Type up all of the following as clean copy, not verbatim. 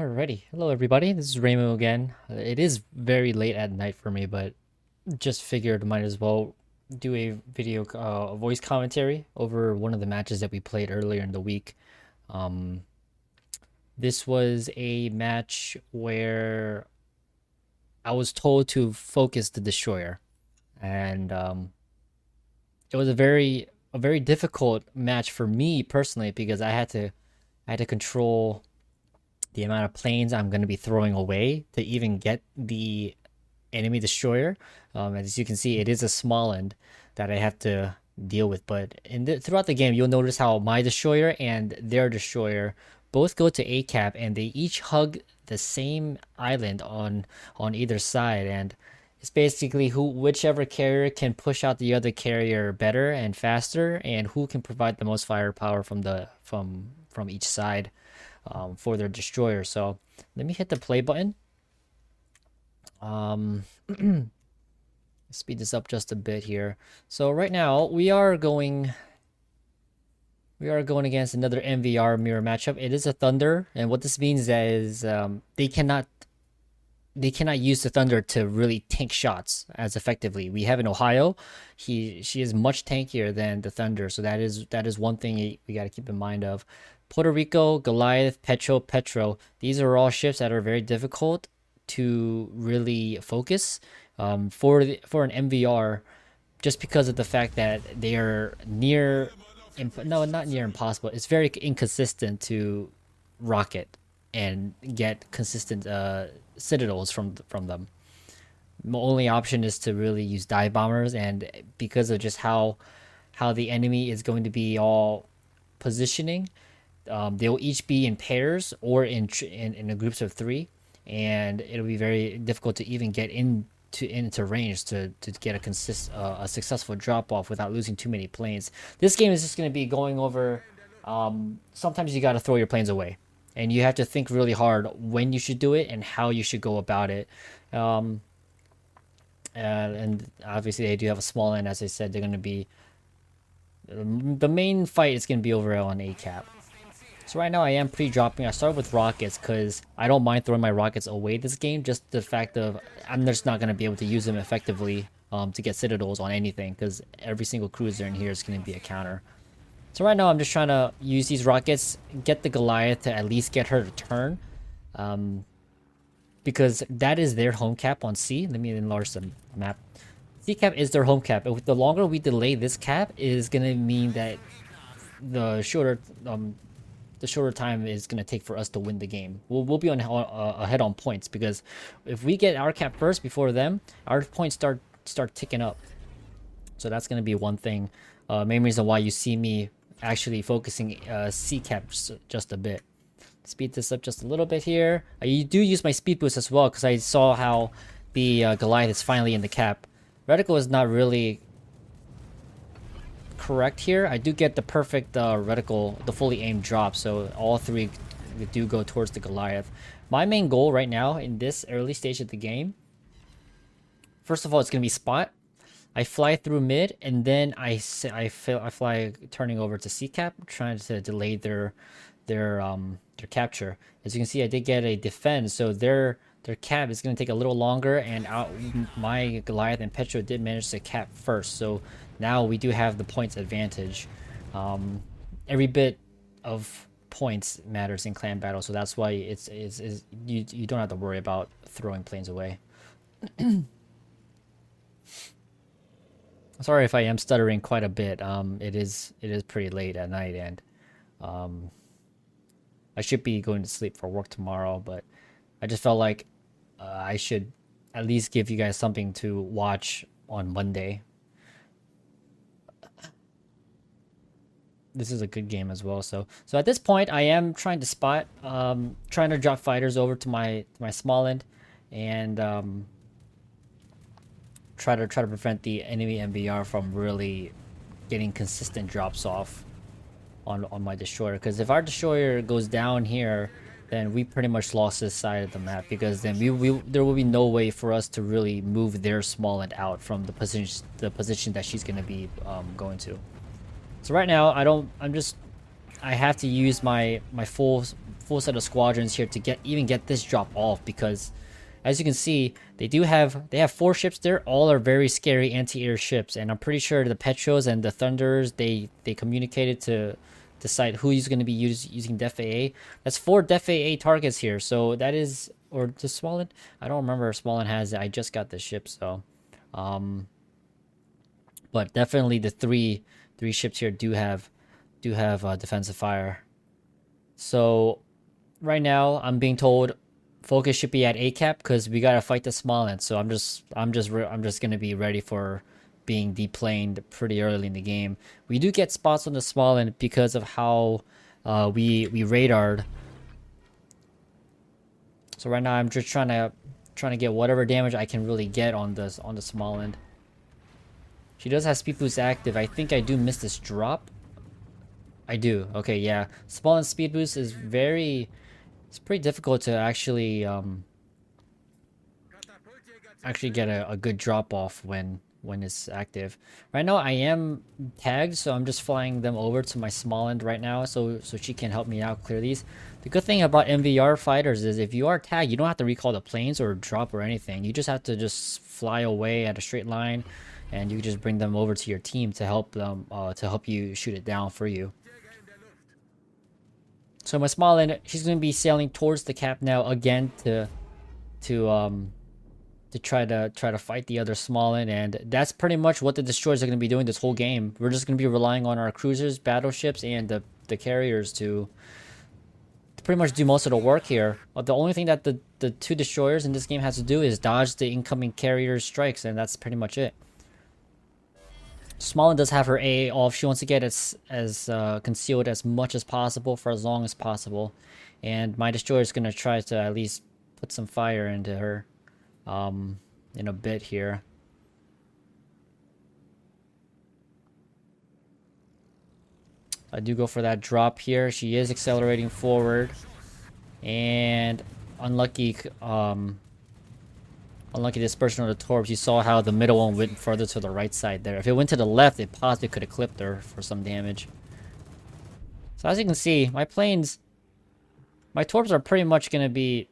Alrighty, hello everybody. This is reimu again. It is very late at night for me, but just figured might as well do a video, voice commentary over one of the matches that we played earlier in the week. Um, this was a match where I was told to focus the destroyer, and it was a very difficult match for me personally because I had to control the amount of planes I'm going to be throwing away to even get the enemy destroyer. As you can see, it is a Smaland that I have to deal with. But throughout the game, you'll notice how my destroyer and their destroyer both go to A cap, and they each hug the same island on either side. And it's basically whichever carrier can push out the other carrier better and faster, and who can provide the most firepower from each side for their destroyer. So let me hit the play button. Um, speed this up just a bit here. So right now we are going against another MVR mirror matchup. It is a Thunder, and what this means is they cannot use the Thunder to really tank shots as effectively. We have in Ohio, she is much tankier than the Thunder, so that is one thing we got to keep in mind of. Puerto Rico, Goliath, Petro. These are all ships that are very difficult to really focus for an MVR, just because of the fact that they are no, not near impossible. It's very inconsistent to rocket and get consistent citadels from them. The only option is to really use dive bombers, and because of just how the enemy is going to be all positioning, they'll each be in pairs or in groups of three, and it'll be very difficult to even get into range to get a successful drop off without losing too many planes. This game is just going to be going over. Sometimes you got to throw your planes away, and you have to think really hard when you should do it and how you should go about it. Um, and obviously they do have a small end. As I said, they're going to be the main fight is going to be over on A cap. So right now I am pre-dropping. I started with rockets because I don't mind throwing my rockets away this game. Just the fact of I'm just not going to be able to use them effectively to get citadels on anything, because every single cruiser in here is going to be a counter. So right now I'm just trying to use these rockets, get the Goliath to at least get her to turn. Because that is their home cap on C. Let me enlarge the map. C cap is their home cap. The longer we delay this cap is going to mean that the shorter time is going to take for us to win the game. We'll be ahead on points, because if we get our cap first before them, our points start ticking up. So that's going to be one thing. Main reason why you see me actually focusing C cap just a bit. Speed this up just a little bit here. You do use my speed boost as well, because I saw how the Goliath is finally in the cap. Reticle is not really correct here. I do get the perfect reticle, the fully aimed drop, so all three do go towards the Goliath. My main goal right now in this early stage of the game, first of all, it's gonna be spot. I fly through mid, and then I fly turning over to C cap, trying to delay their capture. As you can see, I did get a defend, so their cap is going to take a little longer, and my Goliath and Petro did manage to cap first, so now we do have the points advantage. Every bit of points matters in clan battle, so that's why you don't have to worry about throwing planes away. Sorry if I am stuttering quite a bit. It is pretty late at night, and I should be going to sleep for work tomorrow, but I just felt like I should at least give you guys something to watch on Monday. This is a good game as well. So at this point, I am trying to spot, trying to drop fighters over to my Smaland, and try to prevent the enemy MVR from really getting consistent drops off on my destroyer. Because if our destroyer goes down here, then we pretty much lost this side of the map, because then there will be no way for us to really move their Smaland out from the position that she's going to be going to. So right now I have to use my full full set of squadrons here to even get this drop off, because as you can see, they have 4 ships there. All are very scary anti-air ships, and I'm pretty sure the Petros and the Thunders, they communicated to decide who's going to be using Def AA. That's 4 Def AA targets here. So that is, or the Smaland, I don't remember if Smaland has it. I just got the ship, so but definitely the three ships here do have defensive fire. So right now I'm being told focus should be at ACAP because we gotta fight the Smaland. So I'm just gonna be ready for being deplaned pretty early in the game. We do get spots on the Smaland because of how we radared. So right now I'm just trying to get whatever damage I can really get on the Smaland. She does have speed boost active. I think I do miss this drop. I do. Okay, yeah. Smaland speed boost is it's pretty difficult to actually get a good drop off when it's active. Right now I am tagged, so I'm just flying them over to my Smaland right now so she can help me out clear these. The good thing about MVR fighters is if you are tagged, you don't have to recall the planes or drop or anything. You just have to just fly away at a straight line, and you just bring them over to your team to help them to help you shoot it down for you. So my Smaland, she's going to be sailing towards the cap now again to try to fight the other Smaland, and that's pretty much what the destroyers are going to be doing this whole game. We're just going to be relying on our cruisers, battleships, and the carriers to pretty much do most of the work here. The only thing that the 2 destroyers in this game has to do is dodge the incoming carrier strikes, and that's pretty much it. Smaland does have her AA off. She wants to get as concealed as much as possible for as long as possible, and my destroyer is going to try to at least put some fire into her in a bit here. I do go for that drop here. She is accelerating forward, and unlucky dispersion of the torps. You saw how the middle one went further to the right side there. If it went to the left, it possibly could have clipped her for some damage. So as you can see, my torps are pretty much going to be,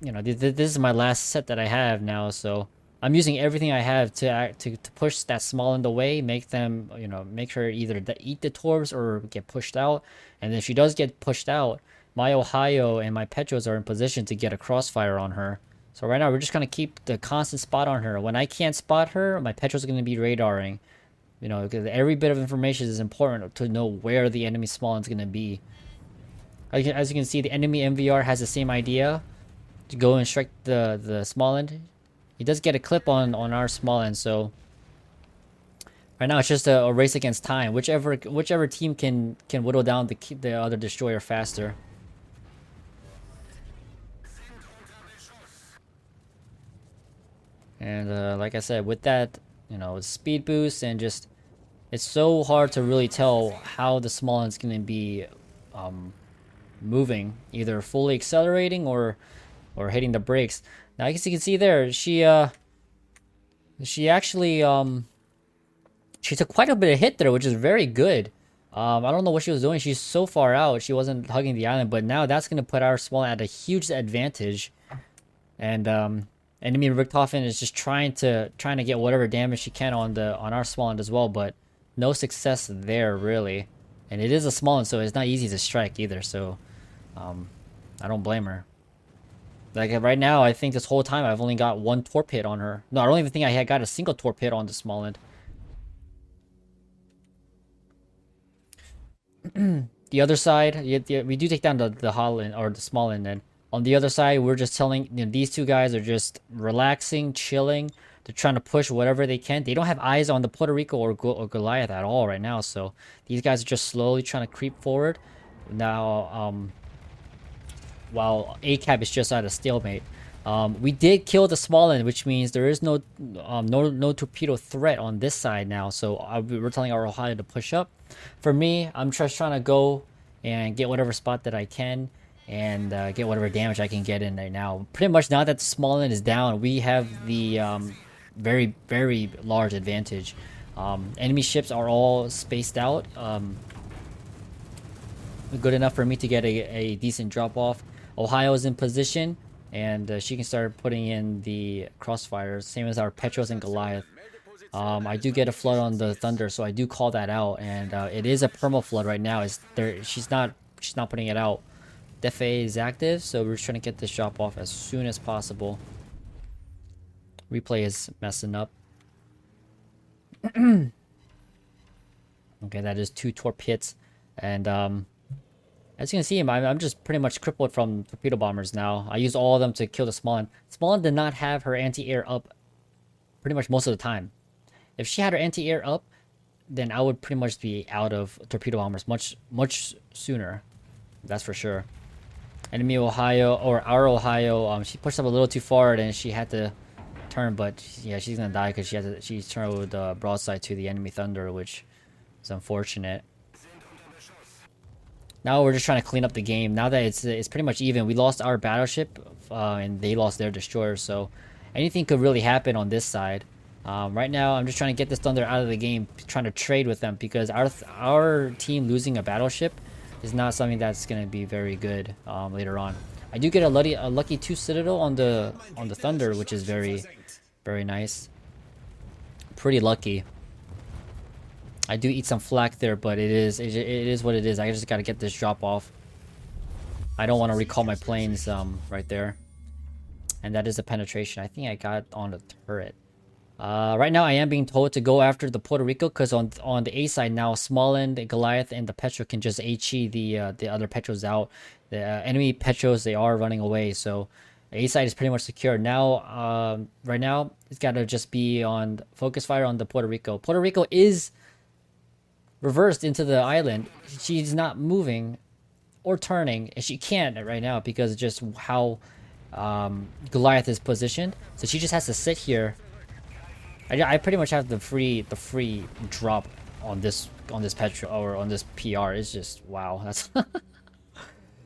you know, this is my last set that I have now, so I'm using everything I have to push that Smaland away, make them, you know, make her either eat the torps or get pushed out. And if she does get pushed out, my Ohio and my Petros are in position to get a crossfire on her. So right now we're just going to keep the constant spot on her. When I can't spot her, my Petros are going to be radaring. You know, because every bit of information is important to know where the enemy Smaland is going to be. As you can see, the enemy MVR has the same idea to go and strike the Smaland. He does get a clip on our Smaland, so right now it's just a race against time. Whichever team can whittle down the other destroyer faster. And like I said, with that, you know, speed boost and just, it's so hard to really tell how the Smaland's going to be moving, either fully accelerating or hitting the brakes. Now, as you can see there, she actually she took quite a bit of hit there, which is very good. I don't know what she was doing. She's so far out. She wasn't hugging the island, but now that's going to put our Smaland at a huge advantage. And enemy Richthofen is just trying to get whatever damage she can on our Smaland as well, but no success there really. And it is a Smaland, so it's not easy to strike either. So I don't blame her. Like right now, I think this whole time I've only got 1 torp hit on her. No, I don't even think I had got a single torp hit on the Smaland. The other side, we do take down the Holland or the Smaland, and on the other side, we're just telling, you know, these 2 guys are just relaxing, chilling. They're trying to push whatever they can. They don't have eyes on the Puerto Rico or Goliath at all right now. So these guys are just slowly trying to creep forward. Now, while ACAB is just at a stalemate. We did kill the Smaland, which means there is no torpedo threat on this side now. So we're telling our Ohio to push up. For me, I'm just trying to go and get whatever spot that I can, and get whatever damage I can get in right now. Pretty much now that the Smaland is down, we have the very, very large advantage. Enemy ships are all spaced out. good enough for me to get a decent drop off. Ohio is in position, and she can start putting in the crossfires, same as our Petros and Goliath. I do get a flood on the Thunder, so I do call that out, and it is a perma flood right now. Is there? She's not putting it out. Defe is active, so we're trying to get this drop off as soon as possible. Replay is messing up. Okay, that is 2 torpedoes, and as you can see, I'm just pretty much crippled from torpedo bombers now. I used all of them to kill the Smaland. Smaland did not have her anti-air up pretty much most of the time. If she had her anti-air up, then I would pretty much be out of torpedo bombers much sooner. That's for sure. Enemy Ohio, or our Ohio, she pushed up a little too far and she had to turn, but yeah, she's gonna die because she turned broadside to the enemy Thunder, which is unfortunate. Now we're just trying to clean up the game. Now that it's pretty much even, we lost our battleship, and they lost their destroyer, so anything could really happen on this side. Right now, I'm just trying to get this Thunder out of the game, trying to trade with them, because our team losing a battleship is not something that's going to be very good later on. I do get a lucky 2 Citadel on the Thunder, which is very nice. Pretty lucky. I do eat some flak there, but it is what it is. I just got to get this drop off. I don't want to recall my planes right there. And that is a penetration. I think I got on the turret. Right now I am being told to go after the Puerto Rico, because on the A side now, Smaland, Goliath, and the Petro can just HE the other Petros out. The enemy Petros, they are running away, so A side is pretty much secure. Now, right now, it's got to just be on focus fire on the Puerto Rico. Puerto Rico is reversed into the island. She's not moving or turning, and she can't right now because of just how Goliath is positioned. So she just has to sit here. I pretty much have the free drop on this Petro, or on this PR. It's just wow. That's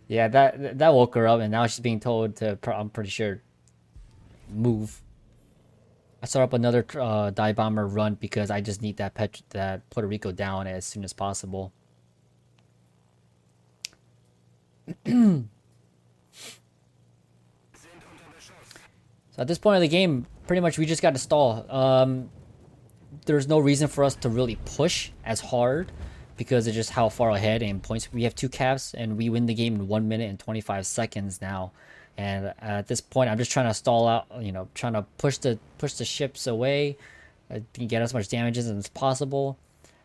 yeah, that woke her up, and now she's being told to, I'm pretty sure, move. I start up another dive bomber run because I just need that Puerto Rico down as soon as possible. So at this point of the game, pretty much we just got to stall. There's no reason for us to really push as hard because of just how far ahead in points we have. 2 caps, and we win the game in 1 minute and 25 seconds now. And at this point, I'm just trying to stall out, trying to push the ships away, get as much damage as possible.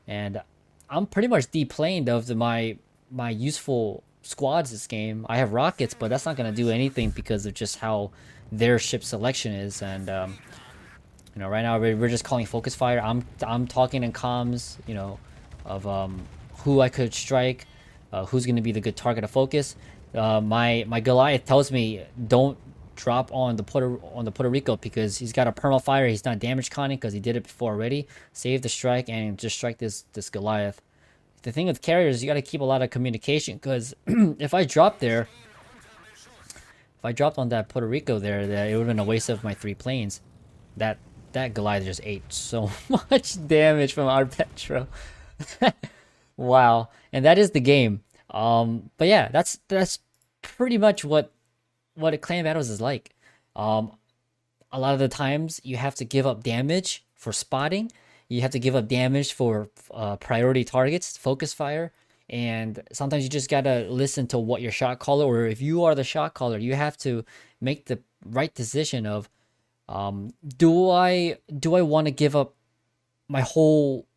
And I'm pretty much deplaned of my useful squads this game. I have rockets, but that's not going to do anything because of just how their ship selection is. And right now we're just calling focus fire. I'm talking in comms, of who I could strike, who's going to be the good target of focus. My Goliath tells me don't drop on the Puerto Rico because he's got a perma fire. He's not damage conning because he did it before already. Save the strike and just strike this Goliath. The thing with carriers, you got to keep a lot of communication, because if I dropped on that Puerto Rico there, it would have been a waste of my 3 planes. That Goliath just ate so much damage from our Petro. Wow. And that is the game. But yeah, that's pretty much what a clan battles is like. A lot of the times you have to give up damage for spotting. You have to give up damage for priority targets, focus fire, and sometimes you just gotta listen to what your shot caller, or if you are the shot caller, you have to make the right decision of, do I want to give up my whole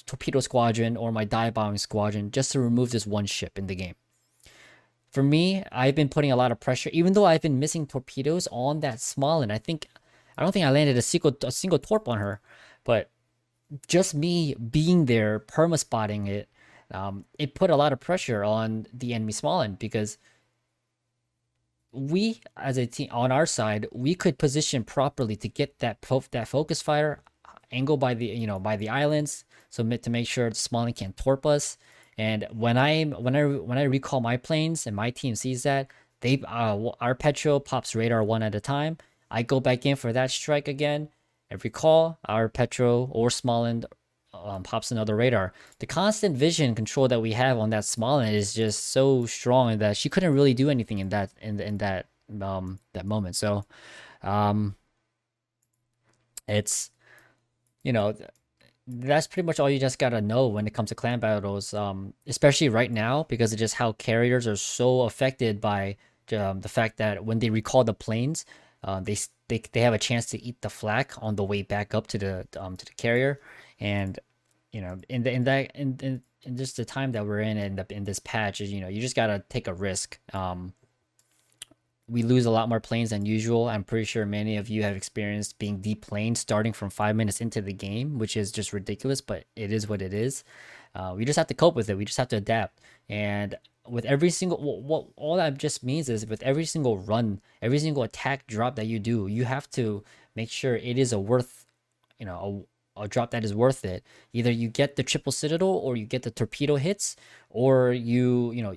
torpedo squadron or my dive bombing squadron just to remove this one ship in the game? For me, I've been putting a lot of pressure, even though I've been missing torpedoes on that Smaland. I don't think I landed a single torp on her, but just me being there, perma spotting it, it put a lot of pressure on the enemy Smaland, because we as a team on our side, we could position properly to get that focus fire angle by the islands, so to make sure the Smaland can't torp us. And when I recall my planes and my team sees that, our Petro pops radar 1 at a time. I go back in for that strike again. And recall our Petro or Smaland pops another radar. The constant vision control that we have on that Smaland is just so strong that she couldn't really do anything in that that moment. So um, it's you know that's pretty much all you just gotta know when it comes to clan battles, especially right now because of just how carriers are so affected by the fact that when they recall the planes, they have a chance to eat the flak on the way back up to the carrier, and in just the time that we're in this patch is you just gotta take a risk. We lose a lot more planes than usual. I'm pretty sure many of you have experienced being deplaned starting from 5 minutes into the game, which is just ridiculous, but it is what it is. We just have to cope with it. We just have to adapt. And with every single, what all that just means is with every single run, every single attack drop that you do, you have to make sure it is a drop that is worth it. Either you get the triple citadel or you get the torpedo hits, or you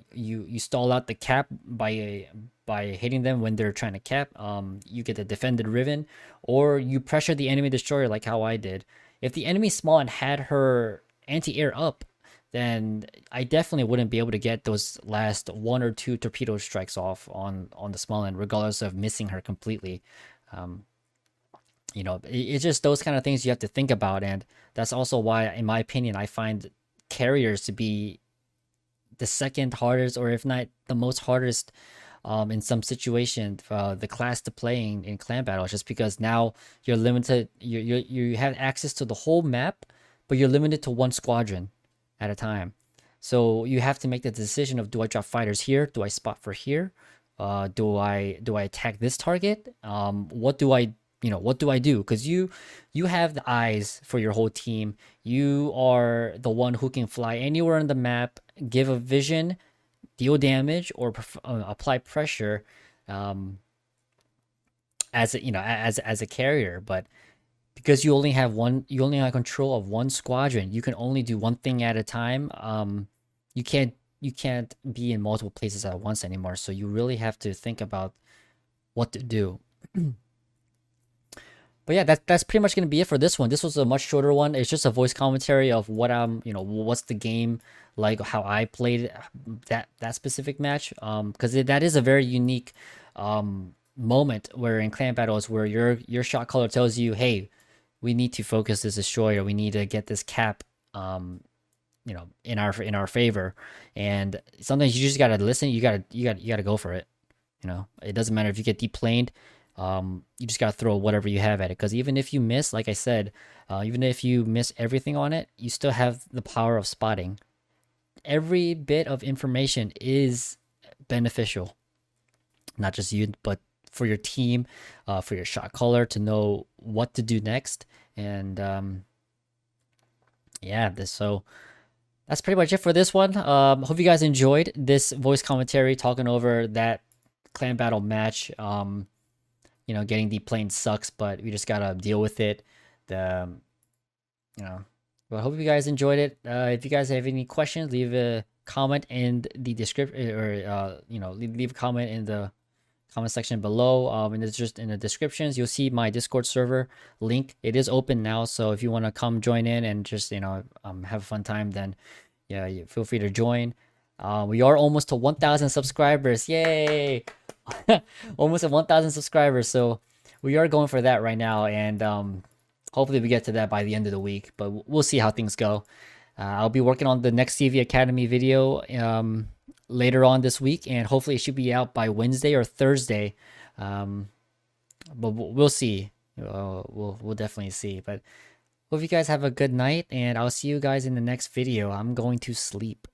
stall out the cap by hitting them when they're trying to cap. You get the defended riven, or you pressure the enemy destroyer like how I did. If the enemy Smaland had her anti-air up, then I definitely wouldn't be able to get those last one or two torpedo strikes off on the Smaland, regardless of missing her completely. It's just those kind of things you have to think about, and that's also why, in my opinion, I find carriers to be the second hardest, or if not the most hardest, in some situations, the class to play in clan battles, just because now you're limited. You have access to the whole map, but you're limited to one squadron at a time. So you have to make the decision of, do I drop fighters here? Do I spot for here? Do I attack this target? What do I do? Because you have the eyes for your whole team. You are the one who can fly anywhere on the map, give a vision, deal damage, or apply pressure, as a carrier. But because you only have control of one squadron, you can only do one thing at a time. You can't be in multiple places at once anymore. So you really have to think about what to do. But yeah, that's pretty much gonna be it for this one. This was a much shorter one. It's just a voice commentary of what's the game like, how I played that specific match. Because that is a very unique moment where in clan battles where your shot caller tells you, hey, we need to focus this destroyer. We need to get this cap, in our favor. And sometimes you just gotta listen. You gotta go for it. It doesn't matter if you get deplaned. You just gotta throw whatever you have at it, because even if you miss, like I said, even if you miss everything on it, you still have the power of spotting. Every bit of information is beneficial, not just you, but for your team, for your shot caller to know what to do next. And so that's pretty much it for this one. Hope you guys enjoyed this voice commentary talking over that clan battle match. Getting deplaned sucks, but we just gotta deal with it. But I hope you guys enjoyed it. If you guys have any questions, leave a comment in the description, or leave a comment in the comment section below. And it's just in the descriptions. You'll see my Discord server link. It is open now, so if you want to come join in and just have a fun time, then you feel free to join. We are almost to 1,000 subscribers. Yay! Almost at 1,000 subscribers, so we are going for that right now, and hopefully we get to that by the end of the week, but we'll see how things go. I'll be working on the next CV Academy video later on this week, and hopefully it should be out by Wednesday or Thursday, but we'll see. We'll definitely see. But hope you guys have a good night, and I'll see you guys in the next video. I'm going to sleep.